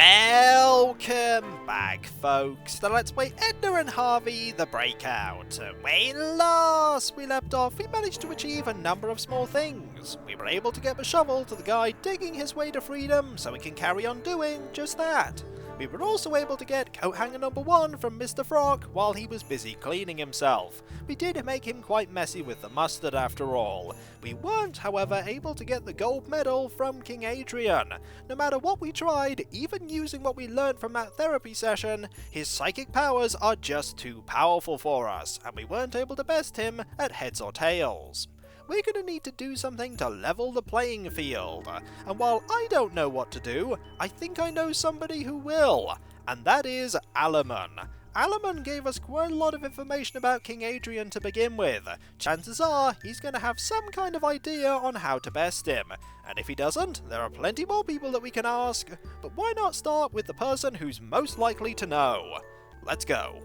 Welcome back, folks, to Let's Play Edna and Harvey, the Breakout. When last we left off, we managed to achieve a number of small things. We were able to get a shovel to the guy digging his way to freedom, so we can carry on doing just that. We were also able to get coat hanger number 1 from Mr. Frog while he was busy cleaning himself. We did make him quite messy with the mustard after all. We weren't, however, able to get the gold medal from King Adrian. No matter what we tried, even using what we learned from that therapy session, his psychic powers are just too powerful for us, and we weren't able to best him at heads or tails. We're going to need to do something to level the playing field, and while I don't know what to do, I think I know somebody who will, and that is Alaman. Alaman gave us quite a lot of information about King Adrian to begin with. Chances are he's going to have some kind of idea on how to best him, and if he doesn't, there are plenty more people that we can ask, but why not start with the person who's most likely to know? Let's go.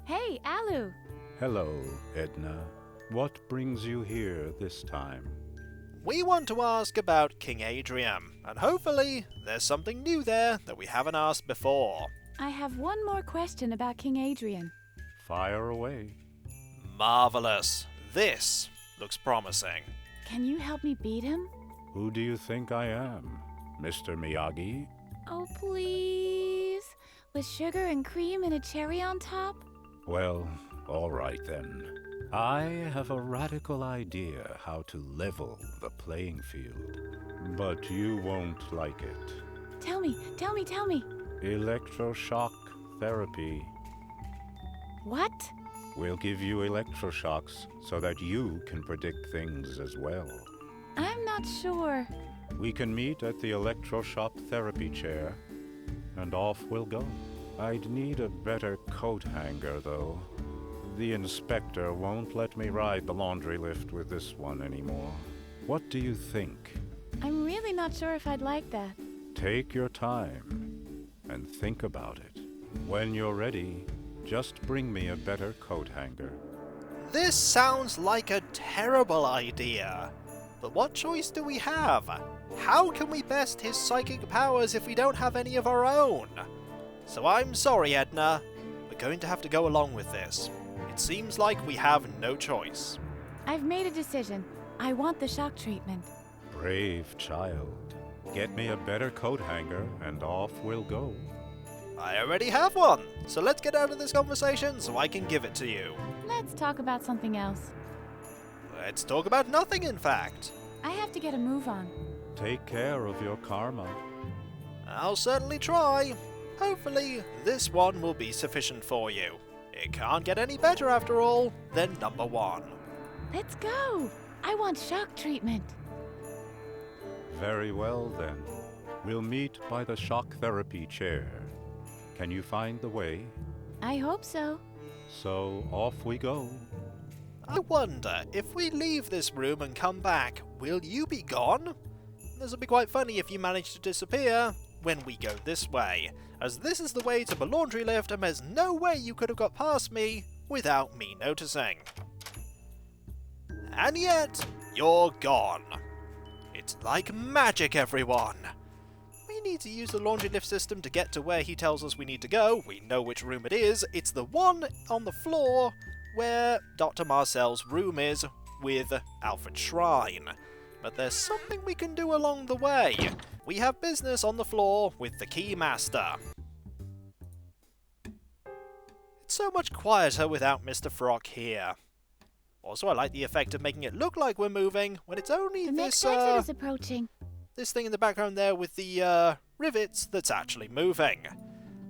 Hey, Alu! Hello, Edna. What brings you here this time? We want to ask about King Adrian, and hopefully there's something new there that we haven't asked before. I have one more question about King Adrian. Fire away. Marvelous. This looks promising. Can you help me beat him? Who do you think I am? Mr. Miyagi? Oh, please. With sugar and cream and a cherry on top? Well, all right then. I have a radical idea how to level the playing field, but you won't like it. Tell me. Electroshock therapy. What? We'll give you electroshocks so that you can predict things as well. I'm not sure. We can meet at the electroshock therapy chair, and off we'll go. I'd need a better coat hanger, though. The inspector won't let me ride the laundry lift with this one anymore. What do you think? I'm really not sure if I'd like that. Take your time and think about it. When you're ready, just bring me a better coat hanger. This sounds like a terrible idea. But what choice do we have? How can we best his psychic powers if we don't have any of our own? So I'm sorry, Edna. We're going to have to go along with this. It seems like we have no choice. I've made a decision. I want the shock treatment. Brave child. Get me a better coat hanger and off we'll go. I already have one, so let's get out of this conversation so I can give it to you. Let's talk about something else. Let's talk about nothing, in fact. I have to get a move on. Take care of your karma. I'll certainly try. Hopefully, this one will be sufficient for you. It can't get any better, after all, than number 1. Let's go! I want shock treatment. Very well, then. We'll meet by the shock therapy chair. Can you find the way? I hope so. So off we go. I wonder, if we leave this room and come back, will you be gone? This will be quite funny if you manage to disappear when we go this way, as this is the way to the laundry lift and there's no way you could have got past me without me noticing. And yet, you're gone. It's like magic, everyone. We need to use the laundry lift system to get to where he tells us we need to go. We know which room it is. It's the one on the floor where Dr. Marcel's room is with Alfred's shrine. But there's something we can do along the way. We have business on the floor with the key master. It's so much quieter without Mr. Frog here. Also, I like the effect of making it look like we're moving when it's only The this next exit is approaching. this thing in the background there with the rivets that's actually moving.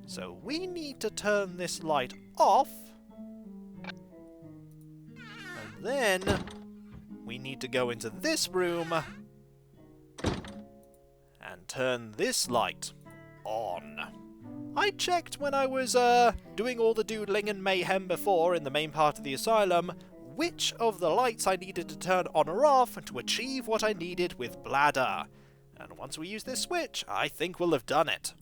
So we need to turn this light off. And then we need to go into this room and turn this light on. I checked when I was doing all the doodling and mayhem before in the main part of the asylum which of the lights I needed to turn on or off to achieve what I needed with Bladder. And once we use this switch, I think we'll have done it.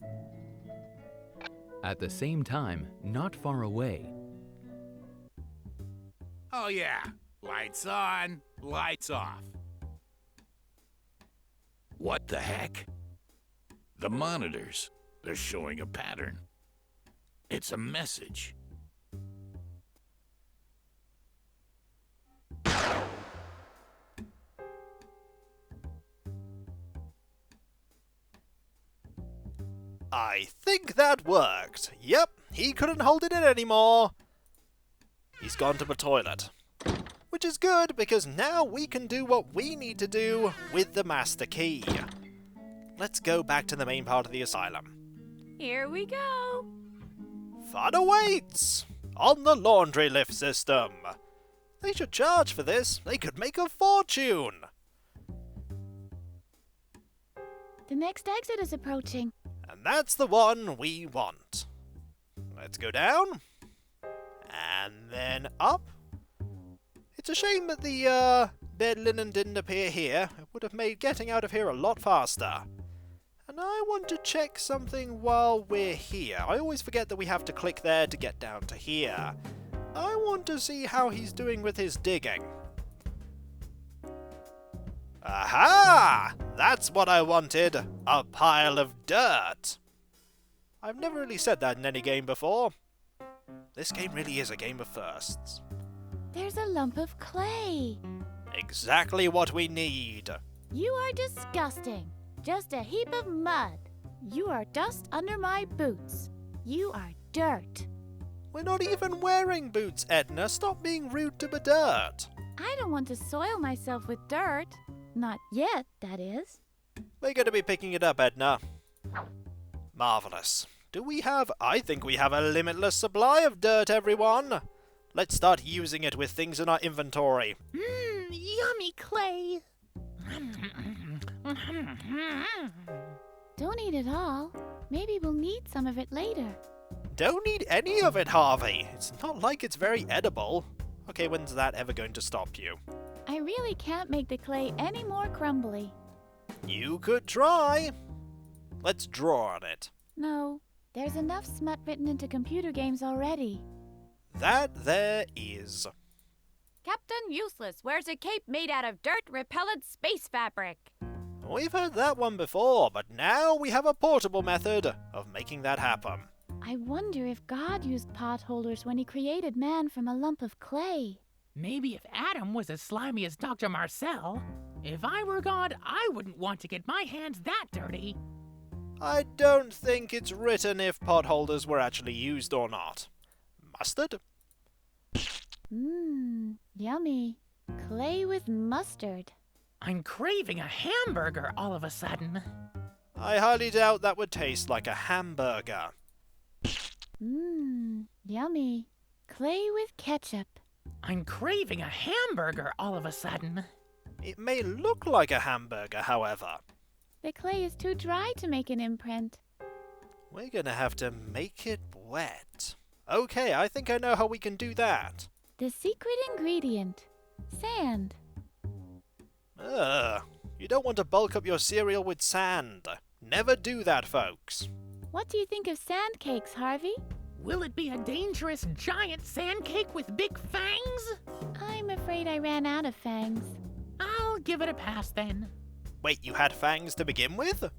At the same time, not far away. Oh yeah, lights on, lights off. What the heck? The monitors, they're showing a pattern. It's a message. I think that worked. Yep, he couldn't hold it in anymore. He's gone to the toilet. Which is good, because now we can do what we need to do with the master key. Let's go back to the main part of the asylum. Here we go. Fun awaits! On the laundry lift system. They should charge for this. They could make a fortune. The next exit is approaching. And that's the one we want. Let's go down. And then up. It's a shame that the bed linen didn't appear here. It would have made getting out of here a lot faster. And I want to check something while we're here. I always forget that we have to click there to get down to here. I want to see how he's doing with his digging. Aha! That's what I wanted. A pile of dirt. I've never really said that in any game before. This game really is a game of firsts. There's a lump of clay. Exactly what we need. You are disgusting. Just a heap of mud. You are dust under my boots. You are dirt. We're not even wearing boots, Edna. Stop being rude to the dirt. I don't want to soil myself with dirt. Not yet, that is. We're going to be picking it up, Edna. Marvelous. Do we have... I think we have a limitless supply of dirt, everyone. Let's start using it with things in our inventory. Yummy clay. Don't eat it all. Maybe we'll need some of it later. Don't need any of it, Harvey. It's not like it's very edible. Okay, when's that ever going to stop you? I really can't make the clay any more crumbly. You could try. Let's draw on it. No, there's enough smut written into computer games already. That there is. Captain Useless wears a cape made out of dirt-repellent space fabric. We've heard that one before, but now we have a portable method of making that happen. I wonder if God used potholders when he created man from a lump of clay. Maybe if Adam was as slimy as Dr. Marcel, if I were God, I wouldn't want to get my hands that dirty. I don't think it's written if potholders were actually used or not. Mustard? Yummy. Clay with mustard. I'm craving a hamburger all of a sudden. I highly doubt that would taste like a hamburger. Yummy. Clay with ketchup. I'm craving a hamburger all of a sudden. It may look like a hamburger, however. The clay is too dry to make an imprint. We're gonna have to make it wet. Okay, I think I know how we can do that. The secret ingredient. Sand. You don't want to bulk up your cereal with sand. Never do that, folks. What do you think of sand cakes, Harvey? Will it be a dangerous giant sand cake with big fangs? I'm afraid I ran out of fangs. I'll give it a pass then. Wait, you had fangs to begin with?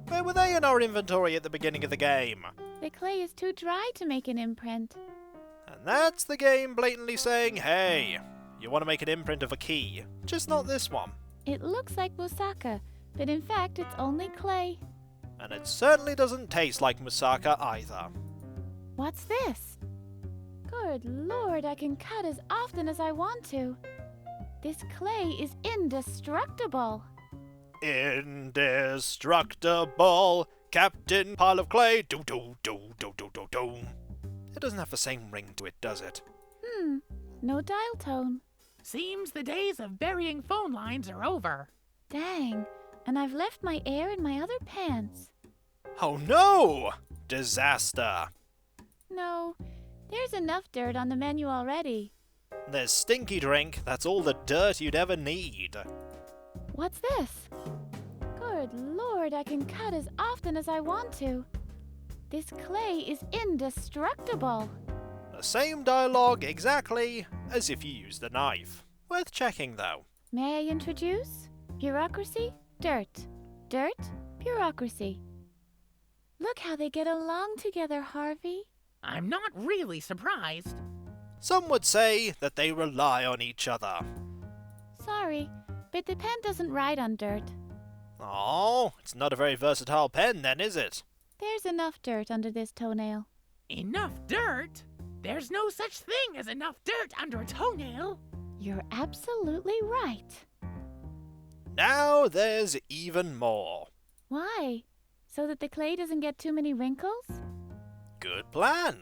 Where were they in our inventory at the beginning of the game? The clay is too dry to make an imprint. And that's the game blatantly saying, hey, you want to make an imprint of a key, just not this one. It looks like moussaka, but in fact it's only clay. And it certainly doesn't taste like moussaka either. What's this? Good Lord, I can cut as often as I want to. This clay is indestructible. Indestructible, Captain Pile of Clay, do-do-do-do-do-do-do. It doesn't have the same ring to it, does it? No dial tone. Seems the days of burying phone lines are over. Dang, and I've left my air in my other pants. Oh no! Disaster. No, there's enough dirt on the menu already. There's stinky drink, that's all the dirt you'd ever need. What's this? Good Lord, I can cut as often as I want to. This clay is indestructible. The same dialogue exactly as if you used a knife. Worth checking though. May I introduce? Bureaucracy, dirt. Dirt, bureaucracy. Look how they get along together, Harvey. I'm not really surprised. Some would say that they rely on each other. Sorry, but the pen doesn't write on dirt. Oh, it's not a very versatile pen then, is it? There's enough dirt under this toenail. Enough dirt? There's no such thing as enough dirt under a toenail. You're absolutely right. Now there's even more. Why? So that the clay doesn't get too many wrinkles? Good plan.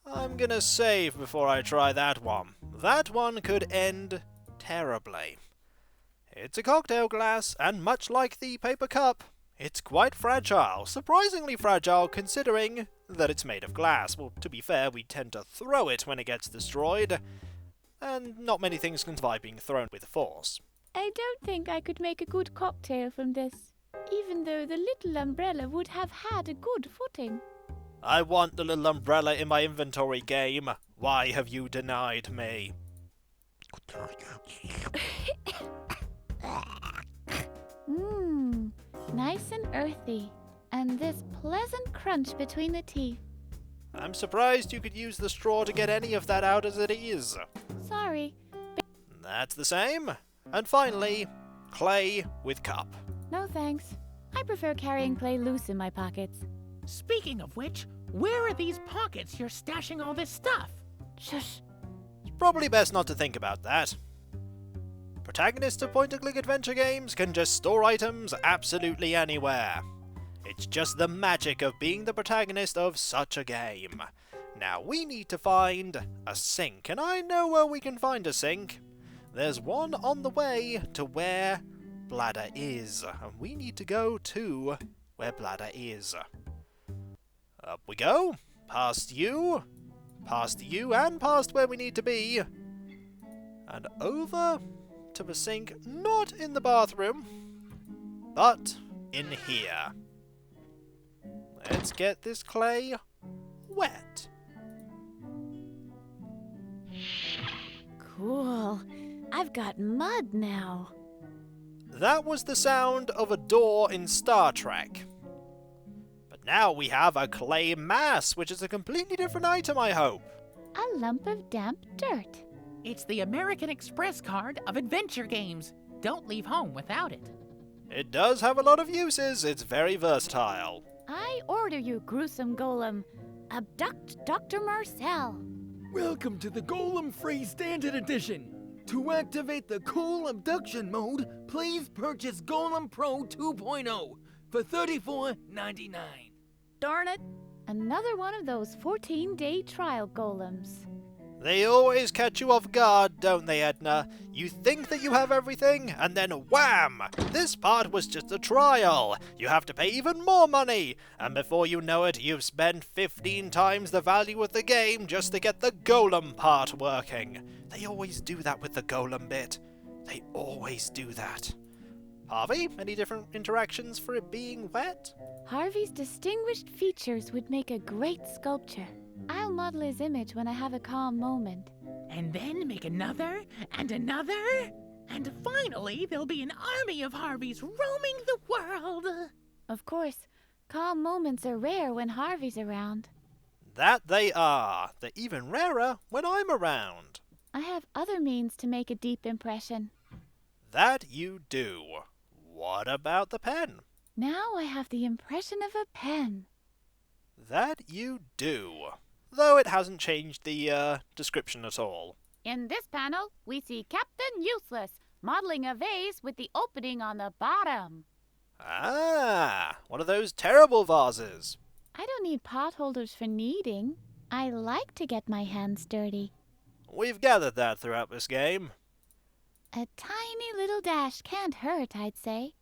I'm gonna save before I try that one. That one could end terribly. It's a cocktail glass, and much like the paper cup, it's quite fragile. Surprisingly fragile considering that it's made of glass. Well, to be fair, we tend to throw it when it gets destroyed, and not many things can survive being thrown with force. I don't think I could make a good cocktail from this, even though the little umbrella would have had a good footing. I want the little umbrella in my inventory game. Why have you denied me? Mmm, nice and earthy, and this pleasant crunch between the teeth. I'm surprised you could use the straw to get any of that out as it is. Sorry, That's the same. And finally, clay with cup. no thanks. I prefer carrying clay loose in my pockets. Speaking of which, where are these pockets you're stashing all this stuff? Shush. It's probably best not to think about that. Protagonists of point-and-click adventure games can just store items absolutely anywhere. It's just the magic of being the protagonist of such a game. Now we need to find a sink, and I know where we can find a sink. There's one on the way to where Bladder is, and we need to go to where Bladder is. Up we go, past you, and past where we need to be, and over to the sink, not in the bathroom, but in here. Let's get this clay wet. Cool. I've got mud now. That was the sound of a door in Star Trek. But now we have a clay mass, which is a completely different item, I hope. A lump of damp dirt. It's the American Express card of adventure games. Don't leave home without it. It does have a lot of uses, it's very versatile. I order you, gruesome golem. Abduct Dr. Marcel. Welcome to the Golem Free Standard Edition. To activate the cool abduction mode, please purchase Golem Pro 2.0 for $34.99. Darn it. Another one of those 14-day trial golems. They always catch you off guard, don't they, Edna? You think that you have everything, and then wham! This part was just a trial. You have to pay even more money, and before you know it, you've spent 15 times the value of the game just to get the golem part working. They always do that with the golem bit. They always do that. Harvey, any different interactions for it being wet? Harvey's distinguished features would make a great sculpture. I'll model his image when I have a calm moment. And then make another, and another, and finally there'll be an army of Harveys roaming the world. Of course, calm moments are rare when Harvey's around. That they are. They're even rarer when I'm around. I have other means to make a deep impression. That you do. What about the pen? Now I have the impression of a pen. That you do. Though it hasn't changed the description at all. In this panel, we see Captain Useless modeling a vase with the opening on the bottom. Ah, one of those terrible vases. I don't need pot holders for kneading. I like to get my hands dirty. We've gathered that throughout this game. A tiny little dash can't hurt, I'd say.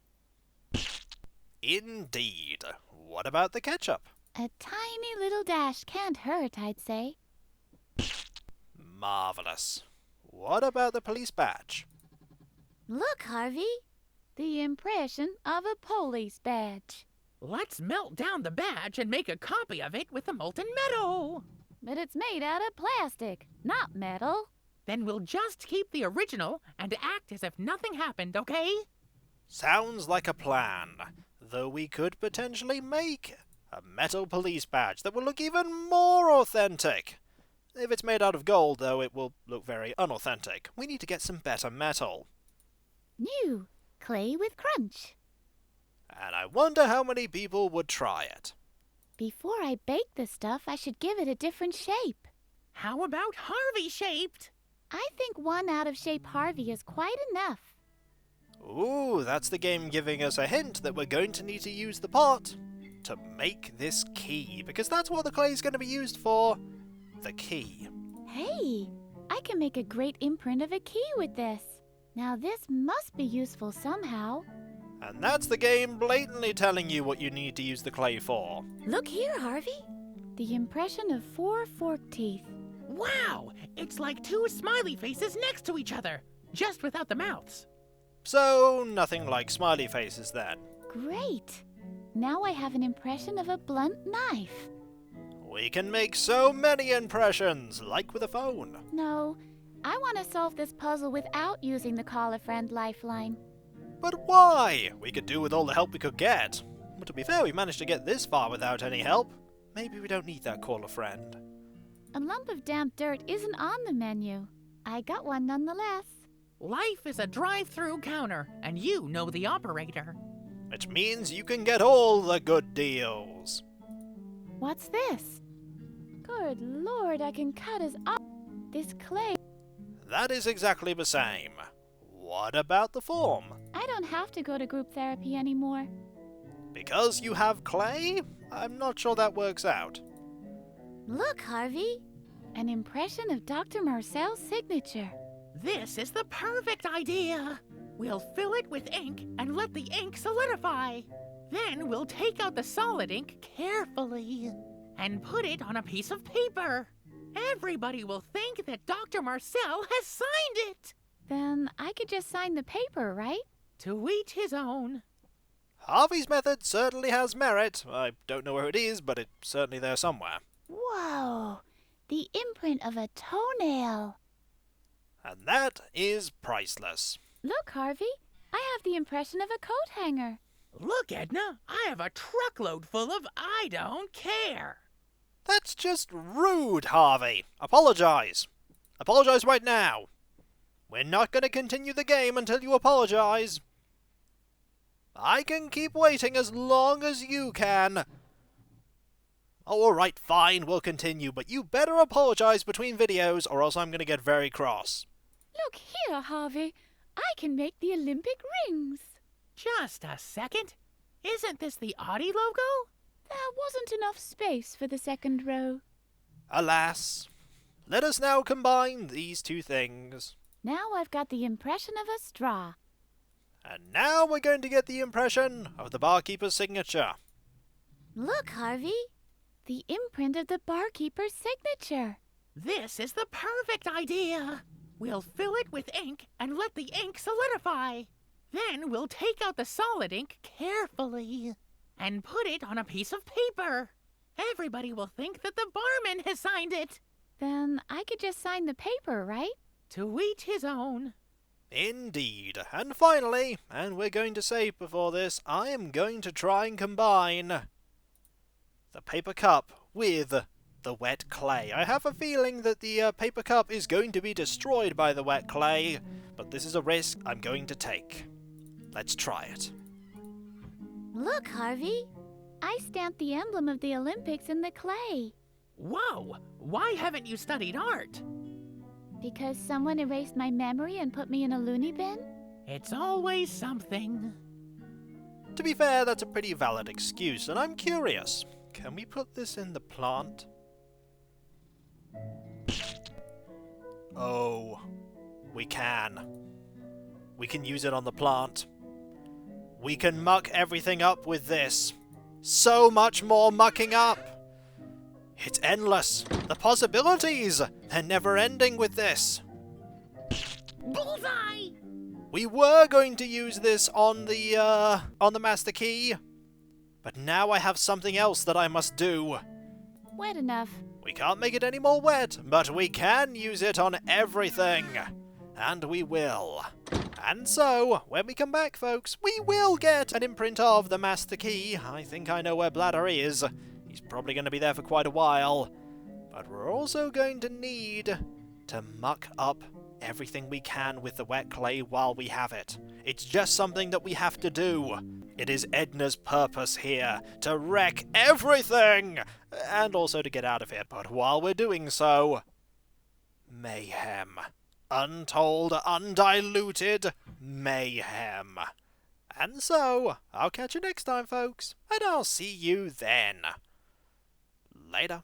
Indeed. What about the ketchup? A tiny little dash can't hurt, I'd say. Marvelous. What about the police badge? Look, Harvey. The impression of a police badge. Let's melt down the badge and make a copy of it with the molten metal. But it's made out of plastic, not metal. Then we'll just keep the original and act as if nothing happened, okay? Sounds like a plan. Though we could potentially make a metal police badge that will look even more authentic. If it's made out of gold, though, it will look very unauthentic. We need to get some better metal. New clay with crunch. And I wonder how many people would try it. Before I bake the stuff, I should give it a different shape. How about Harvey shaped? I think one out of shape Harvey is quite enough. Ooh, that's the game giving us a hint that we're going to need to use the pot to make this key, because that's what the clay is going to be used for. The key. Hey, I can make a great imprint of a key with this. Now this must be useful somehow. And that's the game blatantly telling you what you need to use the clay for. Look here, Harvey. The impression of 4 forked teeth. Wow! It's like two smiley faces next to each other, just without the mouths. So, nothing like smiley faces then. Great. Now I have an impression of a blunt knife. We can make so many impressions, like with a phone. No, I want to solve this puzzle without using the Call a Friend lifeline. But why? We could do with all the help we could get. But to be fair, we managed to get this far without any help. Maybe we don't need that call a friend. A lump of damp dirt isn't on the menu. I got one nonetheless. Life is a drive-through counter, and you know the operator. Which means you can get all the good deals. What's this? Good Lord, I can cut his up. This clay. That is exactly the same. What about the form? I don't have to go to group therapy anymore. Because you have clay? I'm not sure that works out. Look, Harvey. An impression of Dr. Marcel's signature. This is the perfect idea. We'll fill it with ink and let the ink solidify. Then we'll take out the solid ink carefully and put it on a piece of paper. Everybody will think that Dr. Marcel has signed it. Then I could just sign the paper, right? To each his own. Harvey's method certainly has merit. I don't know where it is, but it's certainly there somewhere. Whoa! The imprint of a toenail. And that is priceless. Look, Harvey. I have the impression of a coat hanger. Look, Edna, I have a truckload full of I don't care. That's just rude, Harvey. Apologize. Apologize right now. We're not going to continue the game until you apologize. I can keep waiting as long as you can. Alright, fine, we'll continue, but you better apologize between videos or else I'm going to get very cross. Look here, Harvey. I can make the Olympic rings. Just a second. Isn't this the Audi logo? There wasn't enough space for the second row. Alas. Let us now combine these two things. Now I've got the impression of a straw. And now we're going to get the impression of the barkeeper's signature. Look, Harvey. The imprint of the barkeeper's signature. This is the perfect idea. We'll fill it with ink and let the ink solidify. Then we'll take out the solid ink carefully and put it on a piece of paper. Everybody will think that the barman has signed it. Then I could just sign the paper, right? To each his own. Indeed. And finally, and we're going to save before this, I am going to try and combine the paper cup with the wet clay. I have a feeling that the paper cup is going to be destroyed by the wet clay, but this is a risk I'm going to take. Let's try it. Look, Harvey. I stamped the emblem of the Olympics in the clay. Whoa! Why haven't you studied art? Because someone erased my memory and put me in a loony bin? It's always something. To be fair, that's a pretty valid excuse, and I'm curious. Can we put this in the plant? Oh, we can. We can use it on the plant. We can muck everything up with this. So much more mucking up. It's endless. The possibilities, they're never ending with this. Bullseye! We were going to use this on the master key, but now I have something else that I must do. Wet enough. We can't make it any more wet, but we can use it on everything. And we will. And so, when we come back, folks, we will get an imprint of the Master Key. I think I know where Bladder is. He's probably going to be there for quite a while. But we're also going to need to muck up everything we can with the wet clay while we have it. It's just something that we have to do. It is Edna's purpose here, to wreck everything! And also to get out of here. But while we're doing so, mayhem. Untold, undiluted mayhem. And so, I'll catch you next time, folks, and I'll see you then. Later.